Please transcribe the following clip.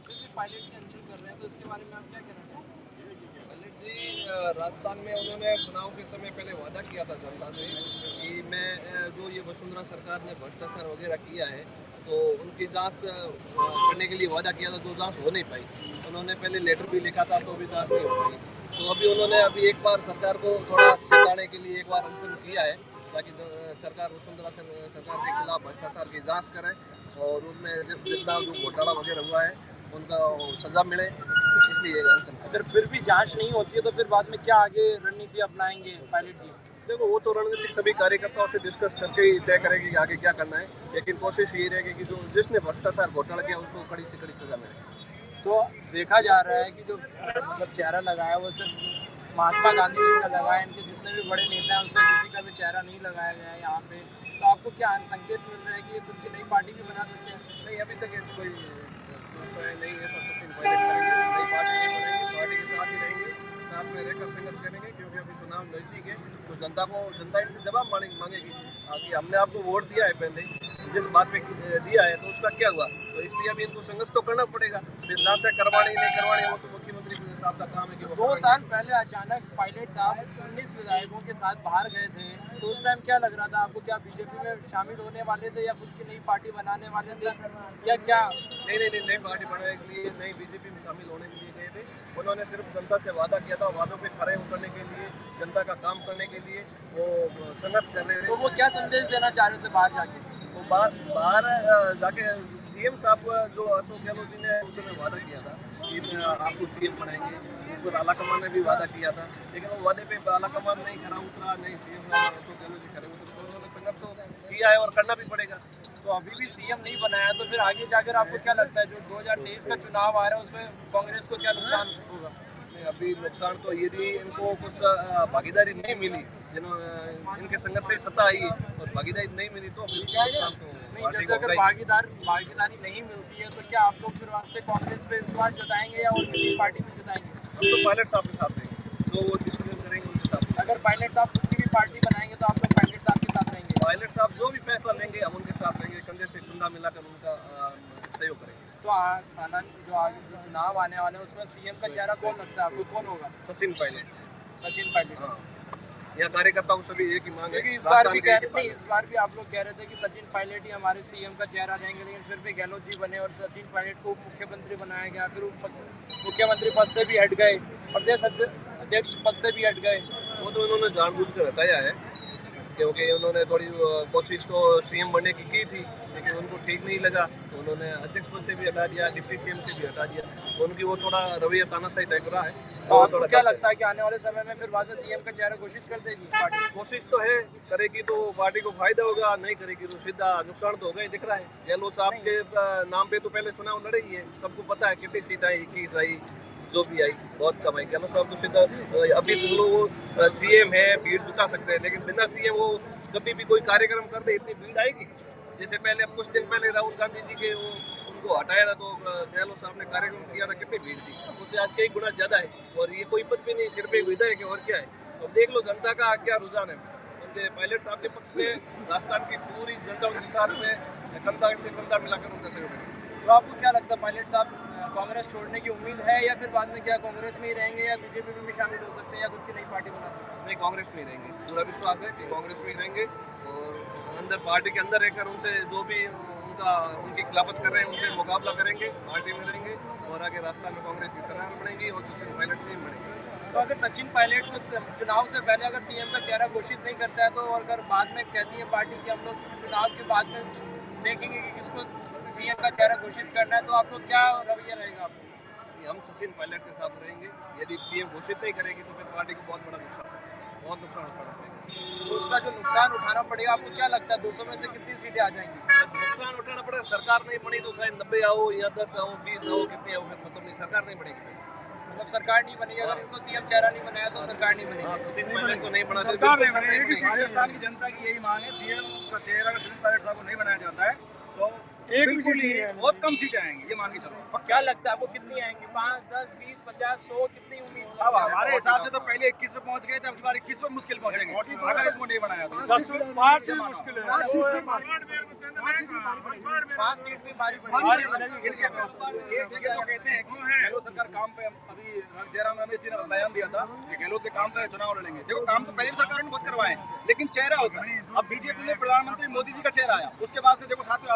फिर भी पायलट की अनशन कर रहे हैं, तो इसके बारे में आप क्या कहना चाहेंगे? पायलट जी राजस्थान में उन्होंने चुनाव के समय पहले वादा किया था जनता से कि मैं जो ये वसुंधरा सरकार ने भ्रष्टाचार वगैरह किया है तो उनकी जांच करने के लिए वादा किया था, जो जांच हो नहीं पाई। उन्होंने पहले लेटर भी लिखा था तो भी जांच नहीं हो पाई। तो अभी उन्होंने एक बार सरकार को थोड़ा चेताने के लिए एक बार अनशन किया है ताकि सरकार वसुंधरा सरकार के खिलाफ भ्रष्टाचार की जाँच करे और उसमें जितना जो घोटाला वगैरह हुआ है उनका सजा मिले, इसलिए अनशन। अगर फिर भी जांच नहीं होती है तो फिर बाद में क्या आगे रणनीति अपनाएंगे पायलट जी? देखो वो तो रणनीतिक सभी कार्यकर्ताओं से डिस्कस करके ही तय करेंगे कि आगे क्या करना है, लेकिन कोशिश यही रहेगी कि जो जिसने भ्रष्टाचार घोटाला किया उसको कड़ी से कड़ी सजा मिले। तो देखा जा रहा है कि जो मतलब चेहरा लगाया वो सिर्फ महात्मा गांधी जी का लगाया, इनके जितने भी बड़े नेता हैं उसका किसी का भी चेहरा नहीं लगाया गया है यहाँ पे। तो आपको क्या संकेत मिल रहा है कि ये खुद की नई पार्टी भी बना सकते हैं? नहीं, अभी तक ऐसी कोई नहीं है। सब सचिन पायलट करेंगे, नई पार्टी नहीं बनेगी, पार्टी के साथ ही रहेंगे, साथ में रहकर संघर्ष करेंगे, क्योंकि अभी चुनाव नजदीक है तो जनता इनसे जवाब मांगेगी। अभी हमने आपको वोट दिया है, पहले जिस बात पे दिया है तो उसका क्या हुआ, तो इसलिए अभी इनको संघर्ष तो करना पड़ेगा। फिर ना से करवाने नहीं करवाने वो तो मुख्यमंत्री साहब का काम है कि 2 साल पहले अचानक पायलट साहब 19 विधायकों के साथ बाहर गए थे, तो उस टाइम क्या लग रहा था आपको? क्या बीजेपी में शामिल होने वाले थे या खुद की नई पार्टी बनाने वाले थे या क्या? नहीं, नई पार्टी बनाने के लिए, नई बीजेपी में शामिल होने के लिए गए थे। उन्होंने सिर्फ जनता से वादा किया था, वादों पे खड़े उतरने के लिए, जनता का काम करने के लिए वो संघर्ष कर रहे थे। तो वो क्या संदेश देना चाह रहे थे बाहर जाके? तो बाहर जाके सीएम साहब जो अशोक गहलोत जी ने उस समय वादा किया था कि आपको सीएम बनाएंगे, ऊपर आलाकमान ने भी वादा किया था, लेकिन वो वादे पे आलाकमान नहीं खरा उतरा, नहीं सीएम अशोक गहलोत जी खड़े उतरे, तो उन्होंने संघर्ष तो किया है और करना भी पड़ेगा। तो अभी भी सीएम नहीं बनाया तो फिर आगे जाकर आपको क्या लगता है जो 2023 का चुनाव आ रहा है उसमें कांग्रेस को क्या नुकसान होगा? अभी नुकसान तो यदि इनको कुछ भागीदारी नहीं मिली, इनके संघर्ष से सत्ता आई और भागीदारी नहीं मिली तो नुकसान तो नहीं, जैसे अगर भागीदारी नहीं मिलती है तो क्या आप लोग फिर वहाँ से कांग्रेस पे विश्वास जताएंगे या और किसी पार्टी में जताएंगे? हम तो पायलट साहब के साथ रहेंगे, जो वो डिसीजन करेंगे उनके साथ। अगर पायलट साहब खुद की भी पार्टी बनाएंगे तो आप लोग पायलट साहब के साथ रहेंगे? पायलट साहब जो भी फैसला लेंगे हम उनके साथ रहेंगे, कंधे से कंधा मिलाकर उनका सहयोग करेंगे। तो जो आगे जो चुनाव आने वाले हैं उसमें सीएम का चेहरा कौन लगता है आपको, कौन होगा? सचिन पायलट। सचिन पायलट। हाँ, यहाँ कार्यकर्ताओं से भी एक ही मांग है। लेकिन इस बार भी आप लोग कह रहे थे कि सचिन पायलट ही हमारे सीएम का चेहरा रहेंगे, लेकिन फिर भी गहलोत जी बने और सचिन पायलट को मुख्यमंत्री बनाया गया, फिर मुख्यमंत्री पद से भी हट गए, प्रदेश अध्यक्ष पद से भी हट गए। वो तो उन्होंने जानबूझकर हटाया है, क्योंकि उन्होंने थोड़ी कोशिश तो सीएम बनने की थी, लेकिन उनको ठीक नहीं लगा तो उन्होंने अध्यक्ष पद से भी हटा दिया, डिप्टी सीएम से भी हटा दिया। उनकी वो थोड़ा रवैया तानाशाही टाइप रहा है। तो आपको क्या लगता है कि आने वाले समय में फिर बाद में सीएम का चेहरा घोषित कर देगी पार्टी? कोशिश तो है, करेगी तो पार्टी को फायदा होगा, नहीं करेगी तो सीधा नुकसान तो होगा ही, दिख रहा है। गहलोत साहब के नाम पे तो पहले चुनाव लड़े ही है, सबको पता है कितनी सीट आई, 21 आई, जो भी आई, बहुत कम आई। गहलोत साहब तो सीधा अभी सुन लो वो सीएम है, भीड़ जुटा सकते हैं, लेकिन बिना सीएम वो कभी भी कोई कार्यक्रम कर दे इतनी भीड़ आएगी? जैसे पहले अब कुछ दिन पहले राहुल गांधी जी के उनको हटाया था तो गहलोत साहब ने कार्यक्रम किया था, कितनी भीड़ थी, उससे आज कई गुना ज्यादा है। और ये कोई पद भी नहीं, सिर्फ एक विधायक है, और क्या है। तो देख लो जनता का क्या रुझान है। उनके पायलट साहब के पक्ष में राजस्थान की पूरी जनता उनके साथ में कंधा से कंधा मिलाकर उनका सहयोग करेगी। तो आपको क्या लगता है पायलट साहब कांग्रेस छोड़ने की उम्मीद है या फिर बाद में क्या कांग्रेस में ही रहेंगे या बीजेपी में भी शामिल हो सकते हैं या खुद की नई पार्टी बना सकते हैं? नहीं, कांग्रेस में ही रहेंगे, पूरा विश्वास है कि कांग्रेस में ही रहेंगे और अंदर पार्टी के अंदर रहकर उनसे जो भी उनकी खिलाफत कर रहे हैं उनसे मुकाबला करेंगे, पार्टी में रहेंगे और आगे राजस्थान में कांग्रेस की सरकार बनेगी और सचिन पायलट से ही बनेगी। तो अगर सचिन पायलट को चुनाव से पहले अगर सीएम का चेहरा घोषित नहीं करता है तो अगर बाद में कहती है पार्टी कि हम लोग चुनाव के बाद में देखेंगे कि किसको सीएम का चेहरा घोषित करना है, तो आपको क्या रवैया रहेगा? आपको हम सचिन पायलट के साथ रहेंगे, यदि सीएम घोषित नहीं करेगी तो फिर पार्टी को बहुत नुकसान उठाना पड़ेगा। तो उसका जो नुकसान उठाना पड़ेगा आपको क्या लगता है 200 में से कितनी सीटें आ जाएंगी? नुकसान उठाना पड़ेगा, सरकार नहीं बनी तो शायद 90 आओ या 10 आओ, 20 आओ, कितनी आओ, फिर मतलब नहीं, सरकार नहीं बनेगी। मतलब सरकार नहीं बनेगी, अगर इनको सीएम चेहरा नहीं बनाया तो सरकार नहीं बनेगी। सचिन पायलट को नहीं बना, सरकार नहीं बनेगी। राजस्थान की जनता की यही मांग है, सीएम का चेहरा अगर सचिन पायलट साहब को नहीं बनाया जाता है तो एक भी बहुत कम सीटें आएंगी, ये मान के चलो। क्या लगता है आपको कितनी आएंगी? 5, 10, 20, 50, 100 कितनी उम्मीद? अब हमारे हिसाब से तो पहले 21 पे पहुंच गए थे, अब 21 पे मुश्किल पहुंचेंगे अगर इसको नहीं बनाया तो। 10 मुश्किल है। 5 सीट पे भारी ये पड़ेगी। जो कहते हैं कि गहलोत सरकार काम पे, अभी जयराम रमेश जी ने बयान दिया था कि गहलोत के काम पे चुनाव लड़ेंगे। देखो काम तो पहले सरकार ने बहुत करवाए हैं, लेकिन चेहरा होता है। अब बीजेपी में प्रधानमंत्री मोदी जी का चेहरा आया, उसके बाद से देखो साथ में